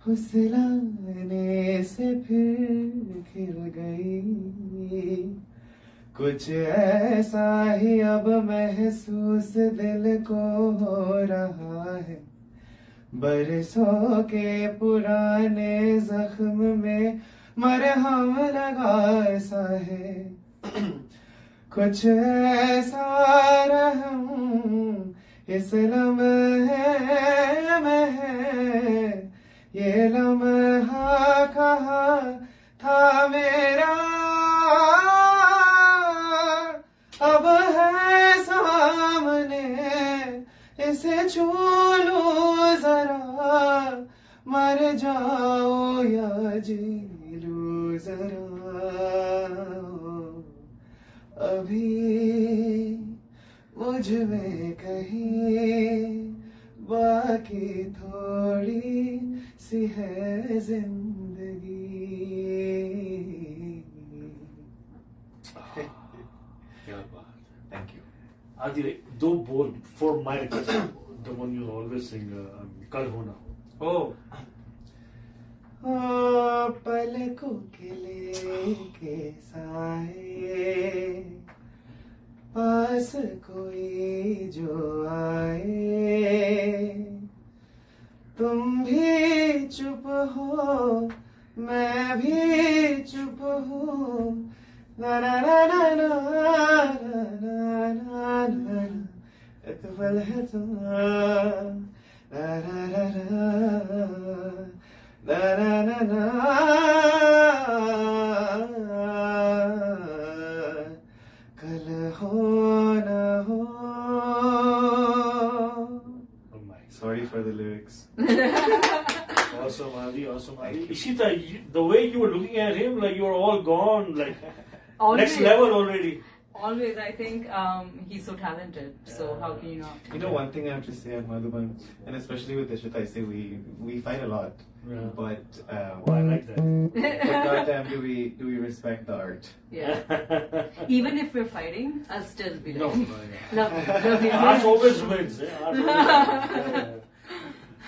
फुसलाने से फिर खिल गई कुछ ऐसा ही अब महसूस दिल को हो रहा है बरसों के पुराने जख्म में मरहम लगा सा है कुछ ऐसा रहम इस लम्हे में है ये लम्हा कहाँ था मेरा अब है सामने इसे छू लूं जरा मर जाओ या जी लूं जरा अभी मुझ में कहीं बाकी थोड़ी सी है जिंदगी Thank you. Adi, do bol for my request, the one you always sing, Kal Hona. Oh. पलकों के लेके साए पास कोई जो आए तुम भी चुप हो मैं भी चुप हूँ ना ना ना ना ना ना ना ना एक पल है तो ना ना ना ना ना ना ना कल हो ना हो. Sorry for the lyrics. Awesome, Adi. Awesome, Adi. Ishita, the way you were looking at him, like you were all gone, like Always. Next level already. Always, I think he's so talented. So how can you not? You know, one thing I have to say at Madhuban, and especially with Ishita, I say we fight a lot, but I like that. but goddamn, do we respect the art? Yeah. Even if we're fighting, I'll still be like, no. Art always wins. Art always wins.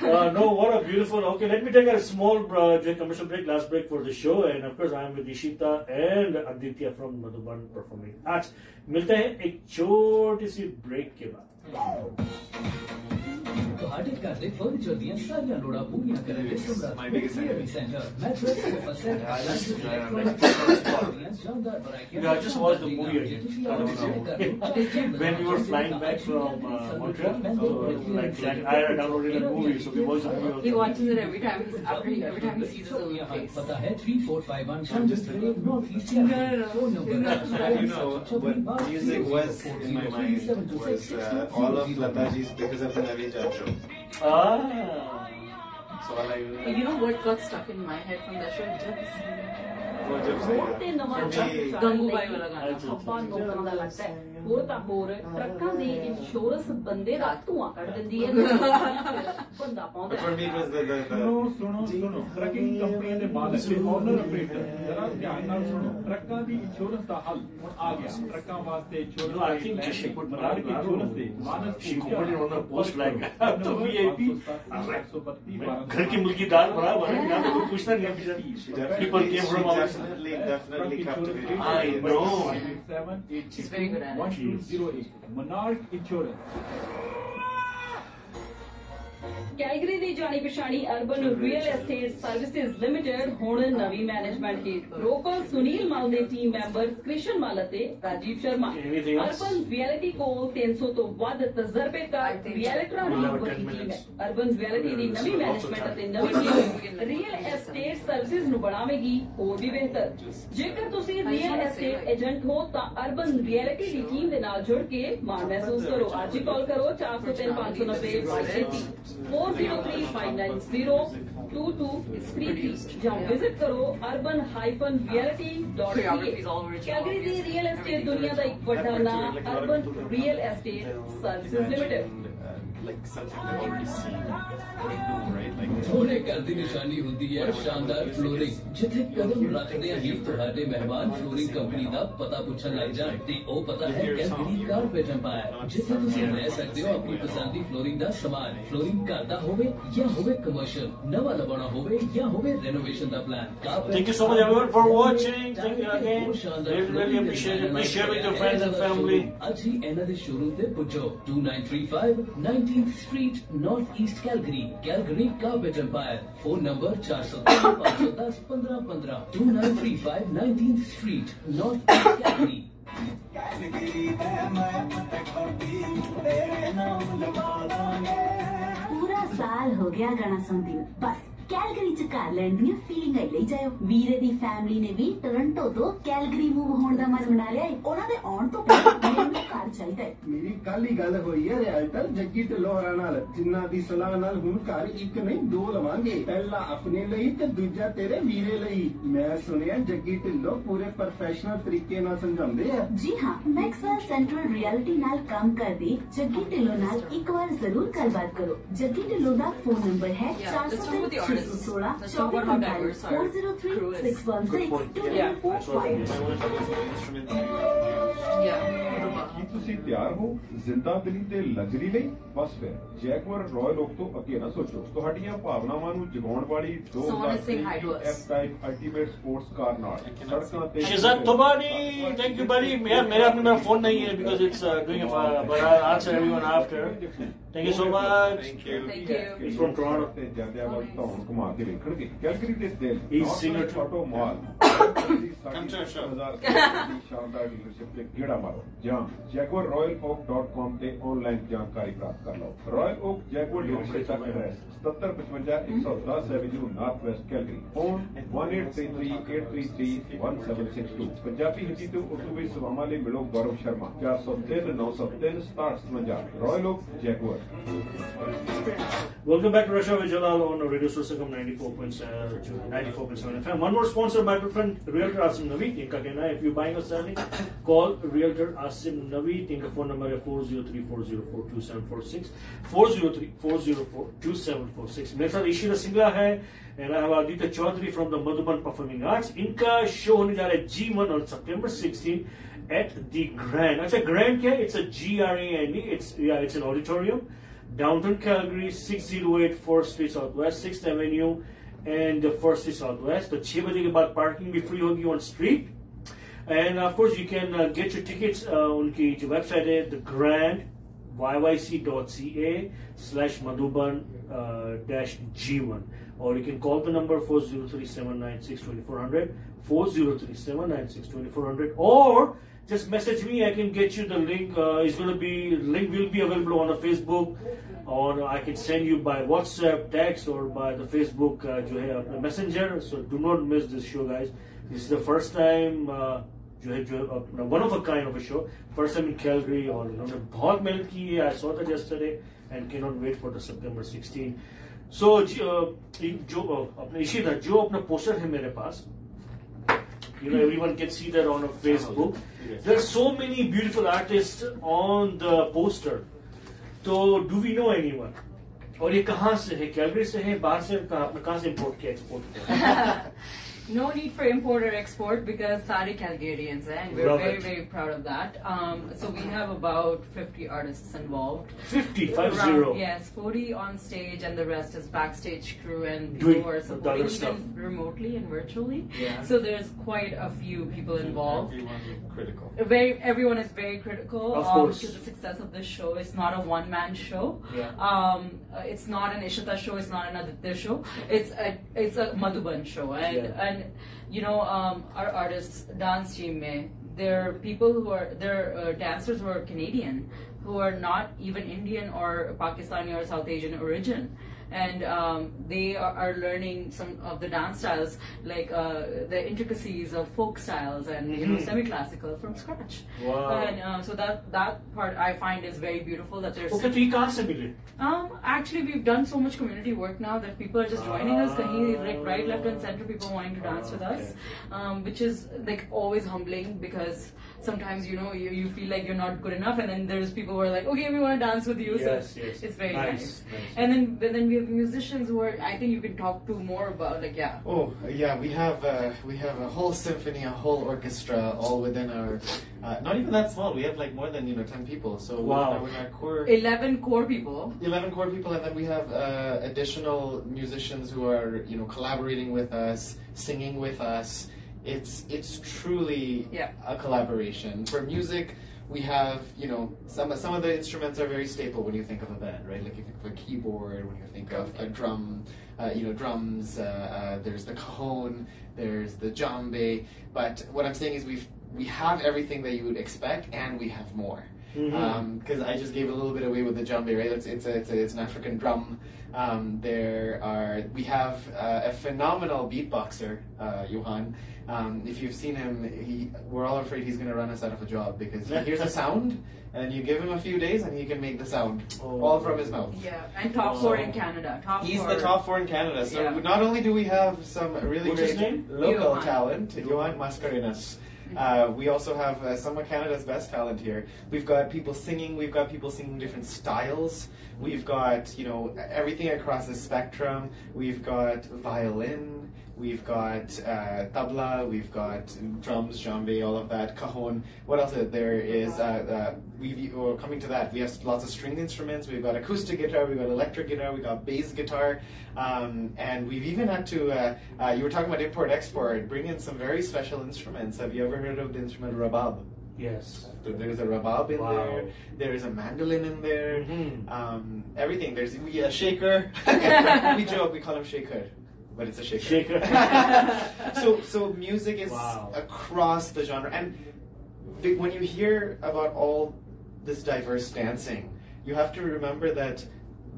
No, what a beautiful. Okay, let me take a small commercial break, last break for the show, and of course I am with Ishita and Aditya from Madhuban Performing Arts. मिलते हैं एक छोटी सी break के बाद. ਤੁਹਾਡੇ ਘਰ ਦੇ furniture ਦੀਆਂ ਸਾਰੀਆਂ ਲੋੜਾਂ ਪੂਰੀਆਂ ਕਰਨ ਲਈ ਸਮਰੱਥ centre mattress sofa set I just watched the movie again. When we were flying back from Montreal, like I had downloaded a movie, so we watched the movie. He watches it every time he sees his own face. पता है 3451 Chaudhuri North East phone number. You know what music was in my mind was all of Lataji's because of the 𝗏𝗧𝗏𝗧 show. So all I You know what got stuck in my head from that show? Gangubai वाला गाना ਆਪਾਂ ਲੋਕਾਂ ਦਾ ਲੱਗਦਾ ਹੈ ਹੋਰ ਤਾਂ ਹੋਰ ਟਰੱਕਾਂ ਦੀ ਇੰਸ਼ੋਰੈਂਸ ਬੰਦੇ ਦਾ ਧੂਆਂ ਕੱਢ ਦਿੰਦੀ ਹੈ ਬੰਦਾ ਪਾਉਂਦਾ for me it was the ਸੁਣੋ ਟਰੱਕਿੰਗ ਕੰਪਨੀਆਂ ਦੇ ਮਾਲਕ ਤੇ ਓਨਰ ਆਪਰੇਟਰ ਜਰਾ ਧਿਆਨ ਨਾਲ ਸੁਣੋ ਟਰੱਕਾਂ ਦੀ ਇੰਸ਼ੋਰੈਂਸ ਦਾ ਹੱਲ ਹੁਣ ਆ ਗਿਆ ਟਰੱਕਾਂ ਵਾਸਤੇ insurance I think she put ਮਰਾਰ की insurance they she put it on the post flag तो VIP घर की मुर्गी दाल बराबर है यहाँ तो कोई पूछता नहीं people came from definitely captivated. I know. 787 She's very good at it. 1208 Monarch Insurance. Calgary ਦੀ ਜਾਣੀ ਪਛਾਣੀ Urban Real Estate Services Limited ਹੁਣ ਨਵੀਂ ਮੈਨੇਜਮੈਂਟ ਹੇਠ ਰੋਕਲ ਸੁਨੀਲ ਮਲ ਦੇ ਟੀਮ ਮੈਂਬਰ ਕ੍ਰਿਸ਼ਨ ਮਲ ਅਤੇ ਰਾਜੀਵ ਸ਼ਰਮਾ ਅਰਬਨ ਰਿਐਲਿਟੀ ਕੋਲ 300 ਤੋਂ ਵੱਧ ਤਜਰਬੇਕਾਰ ਰਿਐਲਿਟਰਾਂ ਦੀ ਵੱਡੀ ਟੀਮ ਹੈ ਅਰਬਨ ਰਿਐਲਿਟੀ ਦੀ ਨਵੀਂ ਮੈਨੇਜਮੈਂਟ ਅਤੇ ਨਵੀਂ ਟੀਮ ਰੀਅਲ ਐਸਟੇਟ ਸਰਵਿਸਿਜ਼ ਨੂੰ ਬਣਾਵੇਗੀ ਹੋਰ ਵੀ ਬਿਹਤਰ ਜੇਕਰ ਤੁਸੀਂ ਰੀਅਲ ਐਸਟੇਟ ਏਜੰਟ ਹੋ ਤਾਂ ਅਰਬਨ ਰਿਐਲਿਟੀ ਦੀ ਟੀਮ ਦੇ ਨਾਲ ਜੁੜ ਕੇ ਮਾਣ ਮਹਿਸੂਸ ਕਰੋ ਅੱਜ ਹੀ ਕਾਲ ਕਰੋ 403590 403-590-2233 ਜਾਂ ਵਿਜ਼ਿਟ ਕਰੋ urban-reality.ca ਕੈਲਗਰੀ ਦੀ ਰੀਅਲ ਐਸਟੇਟ ਦੁਨੀਆ ਦਾ ਇੱਕ ਵੱਡਾ ਨਾਮ urban Real Estate Services limited Like something they've already seen or they know, right? Like ਥੋੜੇ ਘਰ ਦੀ ਨਿਸ਼ਾਨੀ ਹੁੰਦੀ ਹੈ ਸ਼ਾਨਦਾਰ ਫਲੋਰਿੰਗ ਜਿੱਥੇ ਕਦਮ ਰੱਖਦੇ ਹੀ ਤੁਹਾਡੇ ਮਹਿਮਾਨ ਫਲੋਰਿੰਗ ਕੰਪਨੀ ਦਾ ਪਤਾ ਪੁੱਛਣ ਲੱਗ ਜਾਣ ਤੇ ਉਹ ਪਤਾ ਹੈ ਕੈਲਗਰੀ ਕਾਰਪੇਟ ਐਮਪਾਇਰ ਜਿੱਥੇ ਤੁਸੀਂ ਲੈ ਸਕਦੇ ਹੋ ਆਪਣੀ ਪਸੰਦ ਦੀ ਫਲੋਰਿੰਗ ਦਾ ਸਮਾਨ ਫਲੋਰਿੰਗ ਘਰ ਦਾ ਹੋਵੇ ਜਾਂ ਹੋਵੇ ਕਮਰਸ਼ੀਅਲ ਨਵਾਂ ਲਗਾਉਣਾ ਹੋਵੇ ਜਾਂ ਹੋਵੇ renovation the plan Thank you so much everyone for watching. Thank you again. Really appreciate it. Please share with your friends and family. ਅੱਜ ਹੀ ਇਹਨਾਂ ਦੇ ਸ਼ੋਰੂਮ ਤੇ ਪੁੱਜੋ 2935 19th Street North East Calgary Calgary Carpet Empire phone number 4035101515 2935 19th Street North East Calgary पूरा साल हो गया गाना सुनती हूँ बस ਕੈਲਗਰੀ ਚ ਘਰ ਲੈਣ ਦੀਆਂ ਫੀਲਿੰਗਾਂ ਲਈ ਜਾਇਓ ਵੀਰੇ ਦੀ ਫੈਮਿਲੀ ਨੇ ਵੀ ਟੋਰਾਂਟੋ ਤੋਂ ਕੈਲਗਰੀ ਮੂਵ ਹੋਣ ਦਾ ਮਨ ਬਣਾ ਲਿਆ ਉਹਨਾਂ ਦੇ ਆਉਣ ਤੋਂ ਪਹਿਲਾਂ ਮੈਨੂੰ ਘਰ ਚਾਹੀਦਾ ਹੈ ਮੇਰੀ ਕੱਲ ਹੀ ਗੱਲ ਹੋਈ ਹੈ ਰਿਐਲਟਰ ਜੱਗੀ ਢਿੱਲੋਂ ਹੋਰਾਂ ਨਾਲ ਜਿਨ੍ਹਾਂ ਦੀ ਸਲਾਹ ਨਾਲ ਹੁਣ ਘਰ ਇੱਕ ਨਹੀਂ ਦੋ ਲਵਾਂਗੇ ਪਹਿਲਾ ਆਪਣੇ ਲਈ ਤੇ ਦੂਜਾ ਤੇਰੇ ਵੀਰੇ ਲਈ ਮੈਂ ਸੁਣਿਆ ਜੱਗੀ ਢਿੱਲੋਂ ਪੂਰੇ ਪ੍ਰੋਫੈਸ਼ਨਲ ਤਰੀਕੇ ਨਾਲ ਸਮਝਾਉਂਦੇ ਆ ਜੀ ਹਾਂ ਮੈਕਸਵੈਲ ਸੈਂਟਰਲ ਰਿਐਲਿਟੀ ਨਾਲ ਕੰਮ ਕਰਦੇ ਜੱਗੀ ਢਿੱਲੋਂ ਨਾਲ ਇੱਕ ਵਾਰ ਜ਼ਰੂਰ ਗੱਲਬਾਤ ਕਰੋ ਜੱਗੀ ਢਿੱਲੋਂ ਦਾ ਫੋਨ ਨੰਬਰ ਹੈ 416 403-616-245. Yeah. ਤੁਸੀਂ ਤਿਆਰ ਹੋ ਜ਼ਿੰਦਾ ਦਿਲੀ ਤੇ ਲਗਜ਼ਰੀ ਲਈ? ਬਸ ਫਿਰ ਜੈਗੁਆਰ ਰਾਇਲ ਓਕ ਤੋਂ ਅੱਗੇ ਨਾ ਸੋਚੋ। ਤੁਹਾਡੀਆਂ ਭਾਵਨਾਵਾਂ ਨੂੰ ਜਗਾਉਣ ਵਾਲੀ 2023 F ਟਾਈਪ ਅਲਟੀਮੇਟ ਸਪੋਰਟਸ ਕਾਰ ਨਾਲ ਸੜਕਾਂ ਤੇ Shizat Thobani, thank you buddy. मेरा अपना फोन नहीं है because it's doing a but I'll answer everyone after. Thank you so much. Thank you. He's from Toronto. ਤੇ ਜਾਂਦਿਆਂ ਵੱਲ ਧੌਣ ਘੁਮਾ ਕੇ ਵੇਖਣਗੇ। ਕੈਲਗਰੀ ਦੇ ਦਿਲ He's singer too. Auto mall Come to our show. ਸ਼ਾਨਦਾਰ ਡੀਲਰਸ਼ਿਪ ਤੇ ਗੇੜਾ ਮਾਰੋ ਜਾਂ jaguaroyaloak.com ਤੇ ਆਨਲਾਈਨ ਜਾਣਕਾਰੀ ਪ੍ਰਾਪਤ ਕਰ ਲਓ। ਰਾਇਲ ਓਕ ਜੈਗੁਆਰ ਡੀਲਰਸ਼ਿਪ ਦਾ address 7755 avenue north west Calgary. Phone 1833-833-1762। Punjabi Hindi ਤੇ ਉਰਦੂ ਵਿੱਚ ਸੇਵਾਵਾਂ ਲਈ ਮਿਲੋ Gaurav Sharma 403903-6757। Royal Oak Jaguar. Welcome back to Russia with Jalal on Radio Sursangam 94.7 FM. One more sponsor by good friend Realtor Asim Naveed. इनका कहना है if you buying or selling, call Realtor Asim Naveed. इनका phone number है 403-404-2746 403-404-2746. मेरे साथ ईशिता सिंगला है and I have Aditya Chaudhuri from the Madhuban Performing Arts. इनका show होने जा रहा है G1 on September 16 at the Grand. अच्छा Grand क्या है? It's a GRAND. It's an auditorium. Downtown Calgary, 608 4th Street Southwest, 6th Avenue and 1st Street Southwest. तो 6 बजे के बाद parking भी free होगी on street. And of course you can get your tickets उनकी जो website है the Grand yyc.ca/Madhuban-G1 or you can call the number 403-796-2400 403-796-2400 or just message me. I can get you the link. Link will be available on the Facebook, or I can send you by WhatsApp, text, or by the Facebook Messenger. So do not miss this show, guys. This is the first time, one of a kind of a show. First time in Calgary, or बहुत मेहनत की है. I saw that yesterday and cannot wait for the September 16. So जो अपने इशिता जो अपना poster है मेरे पास. Everyone can see that on Facebook. There are so many beautiful artists on the poster. So, do we know anyone? और ये कहाँ से है? कैलगरी से है? बाहर से कहाँ से import किया export किया? No need for import or export because Sari Calgarians, and we're very proud of that. So we have about 50 artists involved. 50? Yes, 40 on stage, and the rest is backstage crew and people who are supporting even remotely and virtually. Yeah. So there's quite a few people involved. Critical. Everyone is very critical to the success of this show. It's not a one-man show. Yeah. It's not an Ishita show. It's not an Aditya show. It's a Madhuban show, and our artists dance team they're people who are dancers who are Canadian, who are not even Indian or Pakistani or South Asian origin. And they are learning some of the dance styles, like the intricacies of folk styles and semi-classical from scratch. Wow! And so that part I find is very beautiful. That there's actually we've done so much community work now that people are just joining us. Like right, left, and center, people wanting to dance with us, which is like always humbling because sometimes you feel like you're not good enough, and then there's people who are like, okay, we want to dance with you. Yes, so it's very nice. And then we have musicians who are, I think you can talk to more about, like, yeah. Oh yeah, we have a whole symphony, a whole orchestra, all within our. Not even that small. We have like more than 10 people. So wow. With our core. 11 core people. 11 core people, and then we have additional musicians who are collaborating with us, singing with us. It's truly a collaboration. For music, we have, some of the instruments are very staple when you think of a band, right? Like you think of a keyboard, when you think of a drum, drums, there's the cajon, there's the djembe. But what I'm saying is we have everything that you would expect, and we have more. Because I just gave a little bit away with the djembe, right? It's an African drum. We have a phenomenal beatboxer, Johan. If you've seen him, we're all afraid he's going to run us out of a job because he hears a sound, and you give him a few days, and he can make the sound all from his mouth. Yeah, and top 4 in Canada. He's the top 4 in Canada. So not only do we have some really great local talent, Johan Mascarenas. We also have some of Canada's best talent here. We've got people singing. We've got people singing different styles. We've got everything across the spectrum. We've got violin. we've got tabla, we've got drums, djembe, all of that, cajon. What else there is? We're coming to that. We have lots of stringed instruments. We've got acoustic guitar, we've got electric guitar, we've got bass guitar, and we've even had to, you were talking about import-export, bring in some very special instruments. Have you ever heard of the instrument rabab? Yes. There's a rabab in there. There is a mandolin in there. Everything. There's a shaker. We joke, we call him shaker, but it's a shaker. So music is across the genre, and when you hear about all this diverse dancing, you have to remember that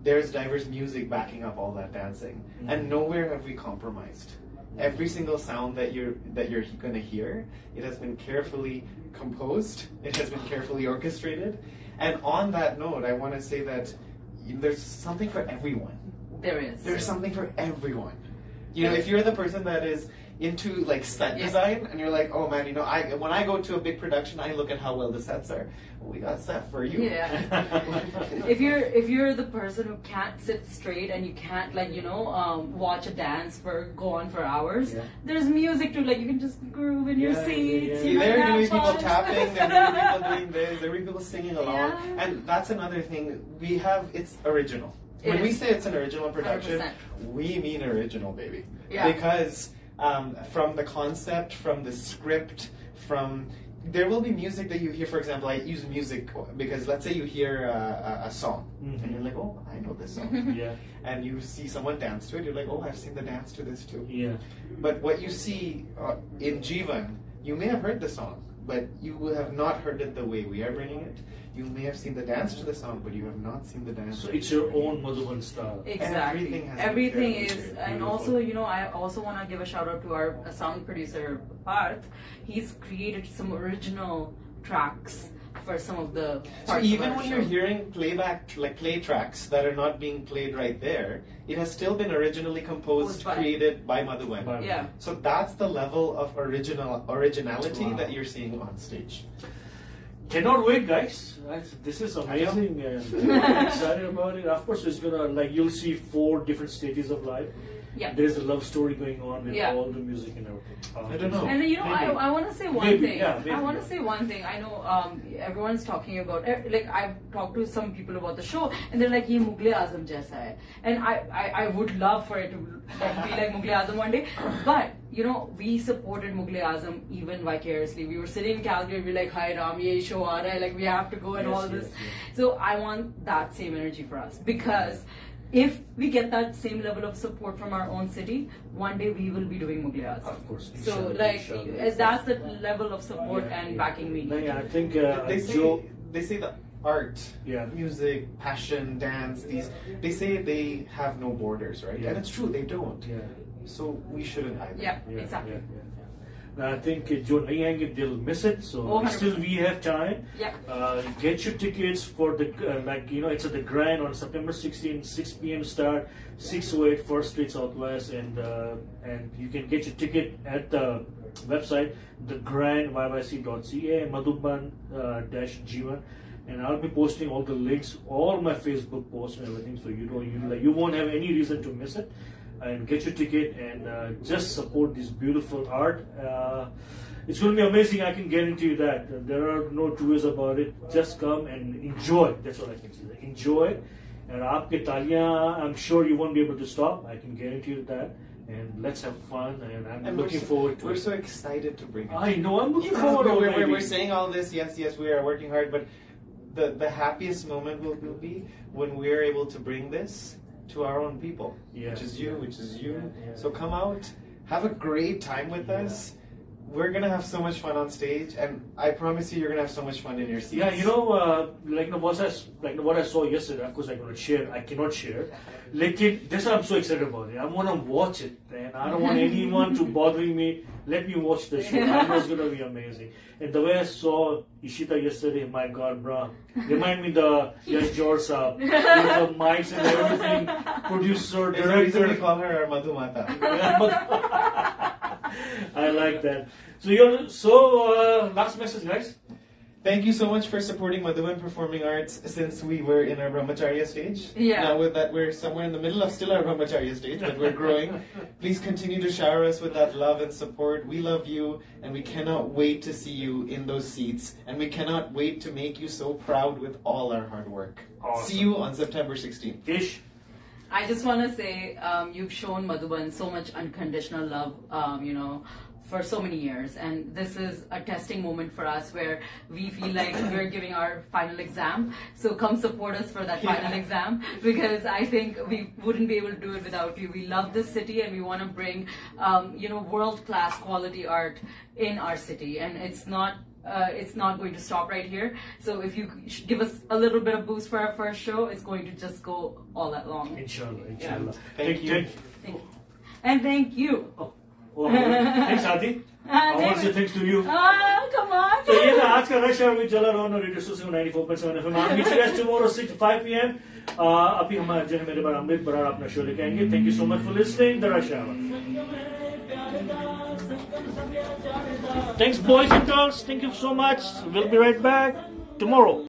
there's diverse music backing up all that dancing, and nowhere have we compromised. Every single sound that you're going to hear, it has been carefully composed, it has been carefully orchestrated, and on that note, I want to say that there's something for everyone. There is. There's something for everyone. You know, if you're the person that is into like set design, and you're like, oh man, you know, when I go to a big production, I look at how well the sets are. Well, we got set for you. Yeah. if you're the person who can't sit straight and you can't watch a dance go on for hours, there's music to you can just groove in your seats. There are going to be people tapping, there are going to be people doing this, there are going to be people singing along, and that's another thing we have. It's original. When we say it's an original production, 100%. We mean original, baby. Yeah. Because from the concept, from the script, there will be music that you hear. For example, I use music because let's say you hear a song, and you're like, oh, I know this song. And you see someone dance to it, you're like, oh, I've seen the dance to this too. But what you see in JEEVAN, you may have heard the song, but you will have not heard it the way we are bringing it. You may have seen the dance to the song, but you have not seen the dance. So it's your own Madhuban style. Exactly. Everything is, and also, I also want to give a shout out to our sound producer, Parth. He's created some original tracks for some of the parts. So even when you're hearing playback, play tracks that are not being played right there, it has still been originally composed, created by Madhuban. Yeah. So that's the level of originality that you're seeing on stage. Cannot wait, guys. This is amazing, and I'm excited about it. Of course, it's gonna you'll see 4 different stages of life. Yeah. There's a love story going on with all the music and everything. I don't know. And I want to say one thing. I want to say one thing. I know everyone's talking about, I've talked to some people about the show, and they're like, "Ye 𝗦𝗨𝗕𝗦𝗧𝗧 jaisa hai." And I would love for it to be like 𝗦𝗨𝗕𝗦𝗧𝗧 one day. But we supported 𝗦𝗨𝗕𝗦𝗧𝗧 even vicariously. We were sitting in Calgary, we're like, "Hi Ram, ye show aa raha hai, we have to go and all this." So I want that same energy for us, because if we get that same level of support from our own city, one day we will be doing 𝗦𝗨𝗕𝗦𝗧𝗧. Of course. So that's the level of support and backing we need. I think they say that art, music, passion, dance, they say they have no borders, right? And it's true, they don't. So we shouldn't either. Yeah, exactly. I think जो नहीं आएंगे, they'll miss it. So still we have time. Get your tickets for the it's at the Grand on September 16th, 6 p.m. start, 608 First Street Southwest, and you can get your ticket at the website thegrandyyc.ca, Madhuban-JEEVAN, and I'll be posting all the links, all my Facebook posts and everything, so you won't have any reason to miss it. And get your ticket and just support this beautiful art. It's going to be amazing, I can guarantee you that. There are no two ways about it. Just come and enjoy. That's all I can say. Enjoy. And aapke taliyan, I'm sure you won't be able to stop. I can guarantee you that. And let's have fun. And I'm looking forward to it. We're so excited to bring it. I know, I'm looking forward to it. We're saying all this, yes, we are working hard, but the happiest moment will be when we're able to bring this to our own people, which is you. So come out, have a great time with us. We're gonna have so much fun on stage, and I promise you, you're gonna have so much fun in your seats. Yeah, what I saw yesterday. Of course, I cannot share. That's why I'm so excited about it. I want to watch it, and I don't want anyone to bothering me. Let me watch the show. I know it's gonna be amazing. And the way I saw Ishita yesterday, my God, bruh, remind me the Yash Jor Saab, with the mics and everything, producer, director. We call her Madhu Mata. I like that. So last message, guys. Thank you so much for supporting Madhuban Performing Arts since we were in our brahmacharya stage. Yeah. Now with that, we're somewhere in the middle of still our brahmacharya stage, but we're growing. Please continue to shower us with that love and support. We love you, and we cannot wait to see you in those seats, and we cannot wait to make you so proud with all our hard work. Awesome. See you on September 16th. Ish. I just want to say you've shown Madhuban so much unconditional love, for so many years, and this is a testing moment for us where we feel like we're giving our final exam. So come support us for that final exam, because I think we wouldn't be able to do it without you. We love this city, and we want to bring world-class quality art in our city, and it's not going to stop right here. So if you give us a little bit of boost for our first show, it's going to just go all that long. Inshallah. Yeah. Thank you. And thank you. Oh, thanks, Adi. I want to say thanks to you. Oh, come on. So, ये था आज का rush है with Jalal on Radio Sursangam 94.7 FM. I'll meet you guys tomorrow 6 to 5 p.m. अभी हमारे जो है मेरे बार अमृत बराड़ अपना शो लेके आएंगे. Thank you so much for listening. The Rush Hour. Thanks, boys and girls. Thank you so much. We'll be right back tomorrow.